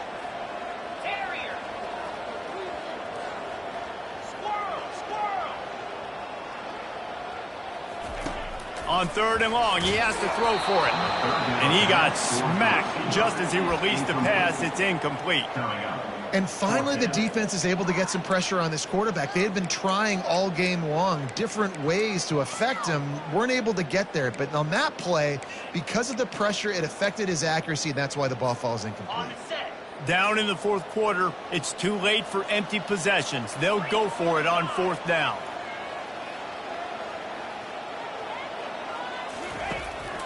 On 3rd and long, he has to throw for it. And he got smacked just as he released the pass. It's incomplete. And finally, the defense is able to get some pressure on this quarterback. They had been trying all game long different ways to affect him. Weren't able to get there. But on that play, because of the pressure, it affected his accuracy, and that's why the ball falls incomplete. Down in the 4th quarter, it's too late for empty possessions. They'll go for it on 4th down.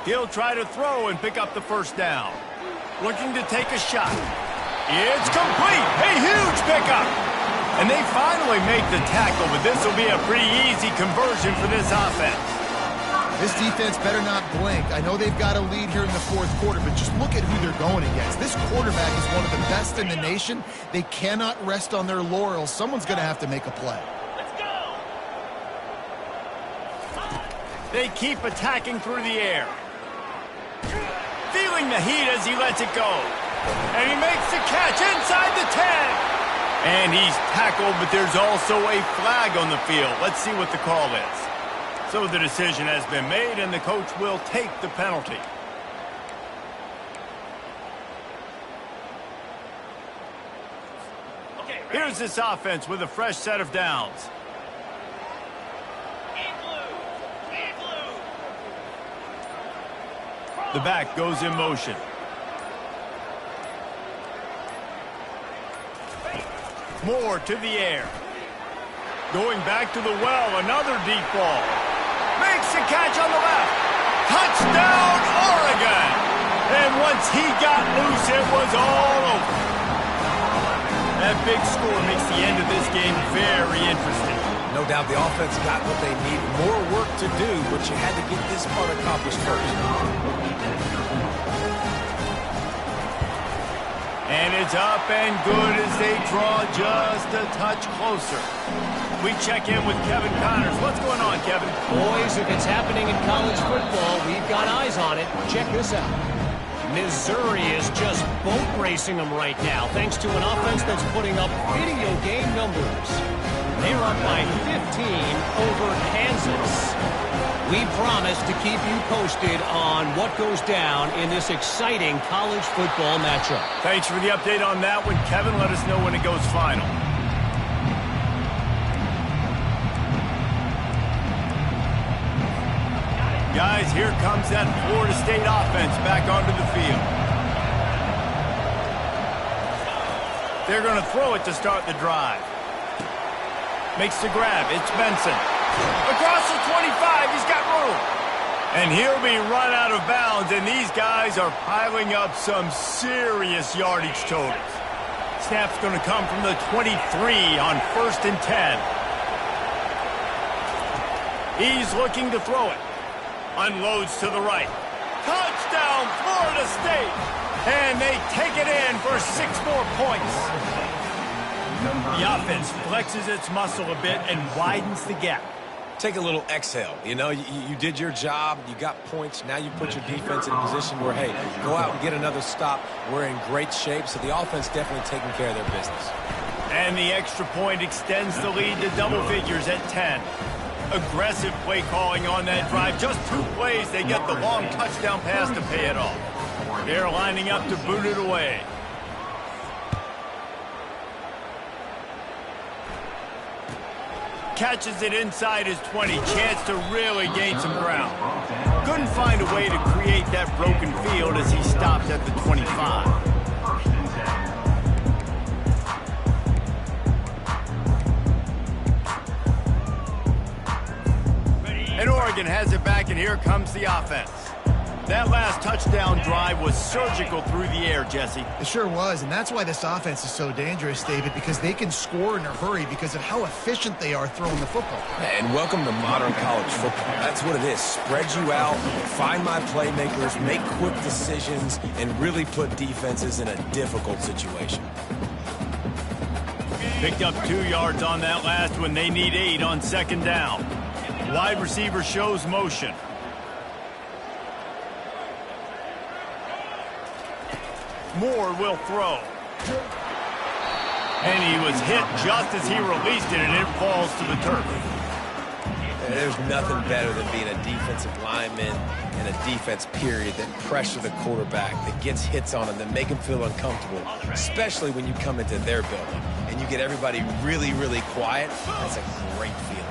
He'll try to throw and pick up the 1st down. Looking to take a shot. It's complete. A huge pickup. And they finally make the tackle, but this will be a pretty easy conversion for this offense. This defense better not blink. I know they've got a lead here in the 4th quarter, but just look at who they're going against. This quarterback is one of the best in the nation. They cannot rest on their laurels. Someone's going to have to make a play. They keep attacking through the air. Feeling the heat as he lets it go. And he makes the catch inside the 10. And he's tackled, but there's also a flag on the field. Let's see what the call is. So the decision has been made, and the coach will take the penalty. Here's this offense with a fresh set of downs. The back goes in motion. Moore to the air. Going back to the well, another deep ball. Makes the catch on the left. Touchdown, Oregon! And once he got loose, it was all over. That big score makes the end of this game very interesting. No doubt the offense got what they need. More work to do, but you had to get this part accomplished first. And it's up and good as they draw just a touch closer. We check in with Kevin Connors. What's going on, Kevin? Boys, if it's happening in college football, we've got eyes on it. Check this out. Missouri is just boat racing them right now, thanks to an offense that's putting up video game numbers. They're up by 15 over Kansas. We promise to keep you posted on what goes down in this exciting college football matchup. Thanks for the update on that one, Kevin. Let us know when it goes final. Guys, here comes that Florida State offense back onto the field. They're going to throw it to start the drive. Makes the grab. It's Benson. Across the 25, he's got room. And he'll be run out of bounds, and these guys are piling up some serious yardage totals. Snap's going to come from the 23 on 1st and 10. He's looking to throw it. Unloads to the right. Touchdown, Florida State! And they take it in for 6 more points. The offense flexes its muscle a bit and widens the gap. Take a little exhale. You know, you did your job. You got points. Now you put your defense in a position where, hey, go out and get another stop. We're in great shape, so the offense definitely taking care of their business. And the extra point extends the lead to double figures at 10. Aggressive play calling on that drive. Just 2 plays, they get the long touchdown pass to pay it off. They're lining up to boot it away. Catches it inside his 20. Chance to really gain some ground. Couldn't find a way to create that broken field as he stopped at the 25. And Oregon has it back, and here comes the offense. That last touchdown drive was surgical through the air, Jesse. It sure was, and that's why this offense is so dangerous, David, because they can score in a hurry because of how efficient they are throwing the football. And welcome to modern college football. That's what it is. Spread you out, find my playmakers, make quick decisions, and really put defenses in a difficult situation. Picked up 2 yards on that last one. They need 8 on 2nd down. Wide receiver shows motion. Moore will throw. And he was hit just as he released it, and it falls to the turf. There's nothing better than being a defensive lineman and a defense period that pressure the quarterback, that gets hits on him, that make him feel uncomfortable, especially when you come into their building and you get everybody really, really quiet. That's a great feeling.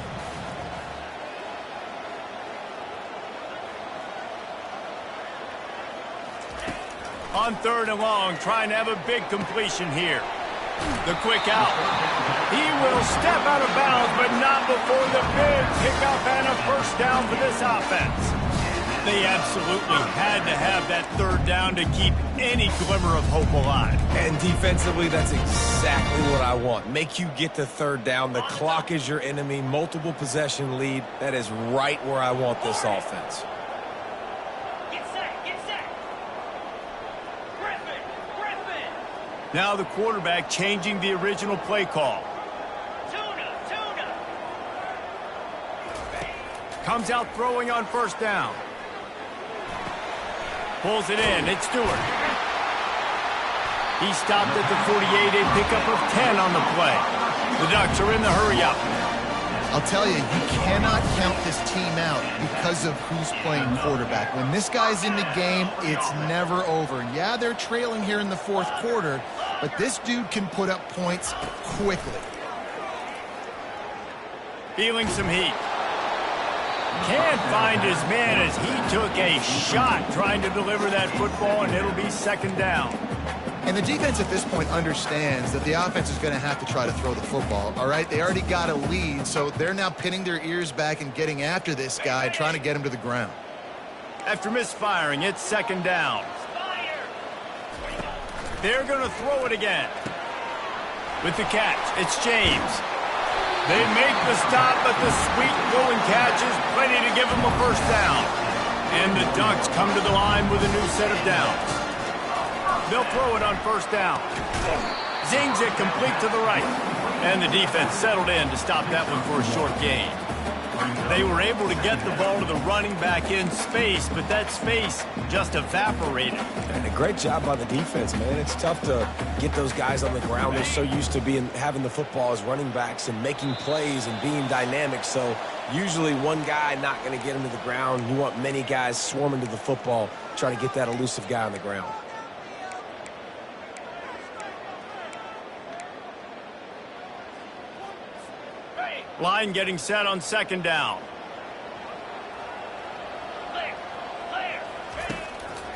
On 3rd and long, trying to have a big completion here. The quick out. He will step out of bounds, but not before the big pickup and a 1st down for this offense. They absolutely had to have that 3rd down to keep any glimmer of hope alive. And defensively, that's exactly what I want. Make you get to 3rd down. The clock is your enemy. Multiple possession lead. That is right where I want this offense. Now the quarterback changing the original play call. Comes out throwing on 1st down. Pulls it in. It's Stewart. He stopped at the 48, a pickup of 10 on the play. The Ducks are in the hurry-up. I'll tell you, you cannot count this team out because of who's playing quarterback. When this guy's in the game, it's never over. Yeah, they're trailing here in the fourth quarter, but this dude can put up points quickly. Feeling some heat. Can't find his man as he took a shot trying to deliver that football, and it'll be second down. And the defense at this point understands that the offense is going to have to try to throw the football, all right? They already got a lead, so they're now pinning their ears back and getting after this guy, trying to get him to the ground. After misfiring, it's second down. They're going to throw it again. With the catch, it's James. They make the stop, but the sweet going catch is plenty to give them a first down. And the Ducks come to the line with a new set of downs. They'll throw it on first down. Zings it complete to the right. And the defense settled in to stop that one for a short gain. They were able to get the ball to the running back in space, but that space just evaporated. And a great job by the defense, man. It's tough to get those guys on the ground. They're so used to having the football as running backs and making plays and being dynamic. So usually one guy not going to get him to the ground. You want many guys swarming to the football, try to get that elusive guy on the ground. Line getting set on second down.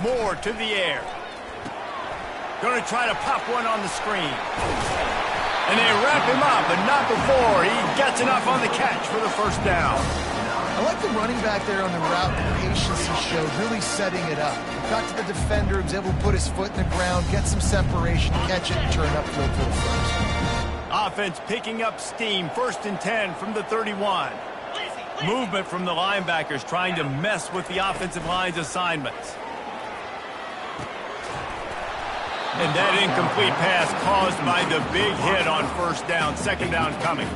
Moore to the air. Going to try to pop one on the screen. And they wrap him up, but not before he gets enough on the catch for the first down. I like the running back there on the route, the patience he showed, really setting it up. Got to the defender, was able to put his foot in the ground, get some separation, catch it, and turn upfield for the first. Offense picking up steam, first and 10 from the 31. Movement from the linebackers trying to mess with the offensive line's assignments. And that incomplete pass caused by the big hit on first down. Second down coming.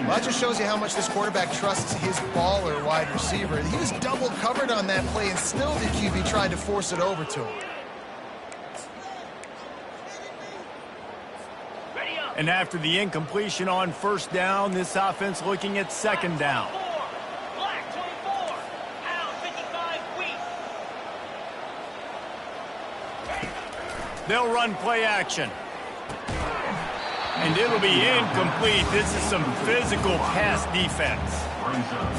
Well, that just shows you how much this quarterback trusts his baller wide receiver. He was double covered on that play, and still the QB tried to force it over to him. And after the incompletion on first down, this offense looking at second down. They'll run play action. And it'll be incomplete. This is some physical pass defense.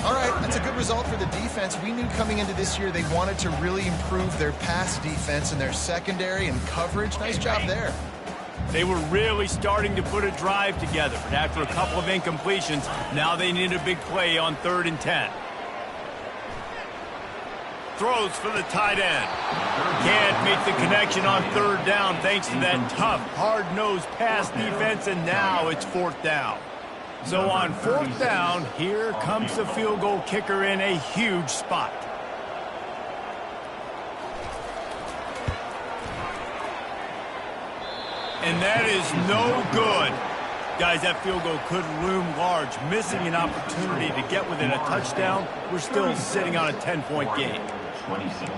All right, that's a good result for the defense. We knew coming into this year they wanted to really improve their pass defense and their secondary and coverage. Nice job there. They were really starting to put a drive together, but after a couple of incompletions, now they need a big play on 3rd and 10. Throws for the tight end. Can't make the connection on 3rd down thanks to that tough, hard-nosed pass defense, and now it's 4th down. So on 4th down, here comes the field goal kicker in a huge spot. And that is no good. Guys, that field goal could loom large. Missing an opportunity to get within a touchdown. We're still sitting on a 10-point game. 26.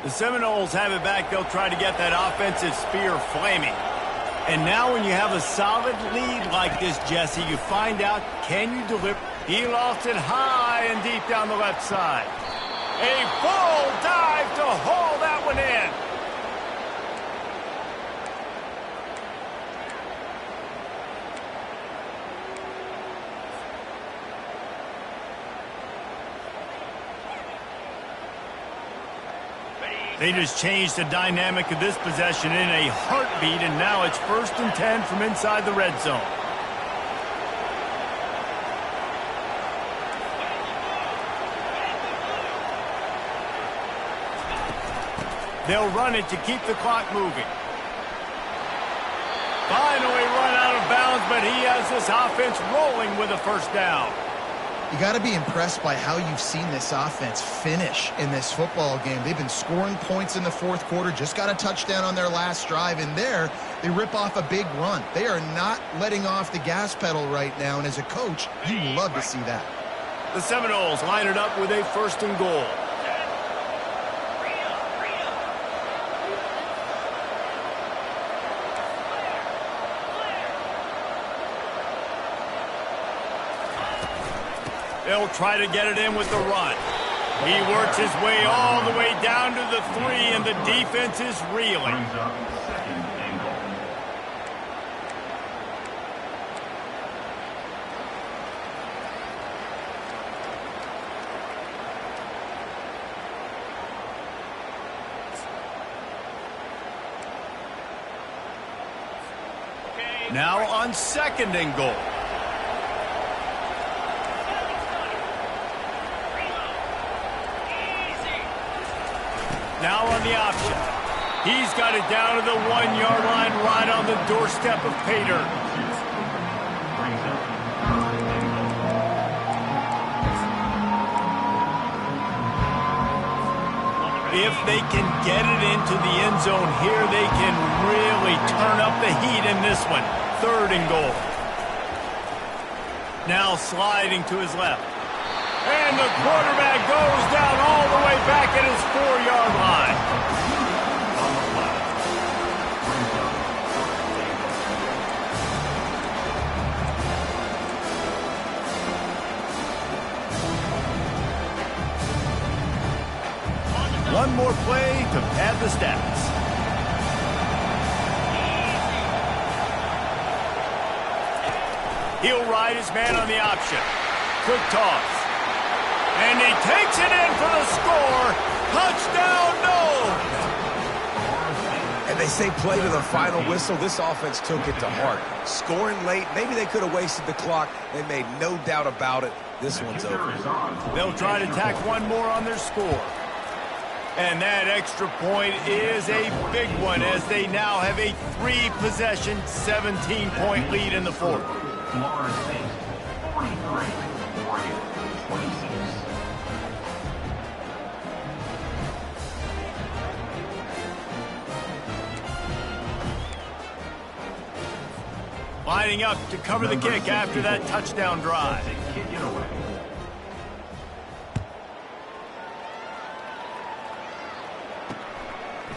The Seminoles have it back. They'll try to get that offensive spear flaming. And now when you have a solid lead like this, Jesse, you find out, can you deliver? He lost it high and deep down the left side. A full dive to haul that one in. They just changed the dynamic of this possession in a heartbeat, and now it's 1st and 10 from inside the red zone. They'll run it to keep the clock moving. Finally run out of bounds, but he has this offense rolling with a first down. You got to be impressed by how you've seen this offense finish in this football game. They've been scoring points in the 4th quarter, just got a touchdown on their last drive, and there they rip off a big run. They are not letting off the gas pedal right now, and as a coach, you love to see that. The Seminoles line it up with a 1st and goal. They'll try to get it in with the run. He works his way all the way down to the 3, and the defense is reeling. Brings up 2nd and goal. Now on 2nd and goal. Now on the option. He's got it down to the 1-yard line right on the doorstep of Pater. Brings up 3rd and goal. If they can get it into the end zone here, they can really turn up the heat in this one. 3rd and goal. Now sliding to his left. And the quarterback goes down all the way back at his 4-yard line. One more play to pad the stats. He'll ride his man on the option. Quick toss. And he takes it in for the score. Touchdown, no! And they say play to the final whistle. This offense took it to heart. Scoring late, maybe they could have wasted the clock. They made no doubt about it. This one's over. They'll try to tack one more on their score. And that extra point is a big one as they now have a 3-possession, 17-point lead in the 4th. Florida State 43, Oregon 26. Lining up to cover the kick after that touchdown drive. Kick it away.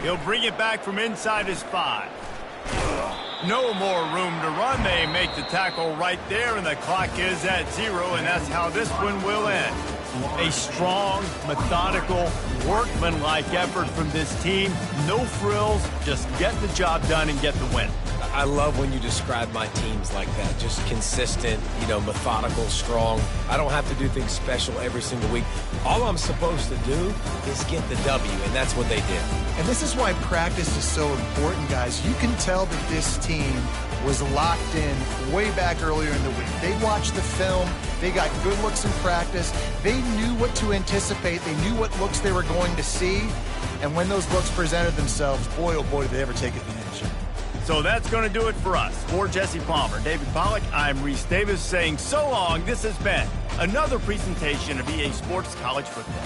He'll bring it back from inside his 5. No more room to run. They make the tackle right there, and the clock is at 0, and that's how this one will end. A strong, methodical, workmanlike effort from this team. No frills, just get the job done and get the win. I love when you describe my teams like that. Just consistent, methodical, strong. I don't have to do things special every single week. All I'm supposed to do is get the W, and that's what they did. And this is why practice is so important, guys. You can tell that this team was locked in way back earlier in the week. They watched the film. They got good looks in practice. They knew what to anticipate. They knew what looks they were going to see. And when those looks presented themselves, boy, oh boy, did they ever take advantage. So that's going to do it for us. For Jesse Palmer, David Pollack, I'm Reese Davis saying so long. This has been another presentation of EA Sports College Football.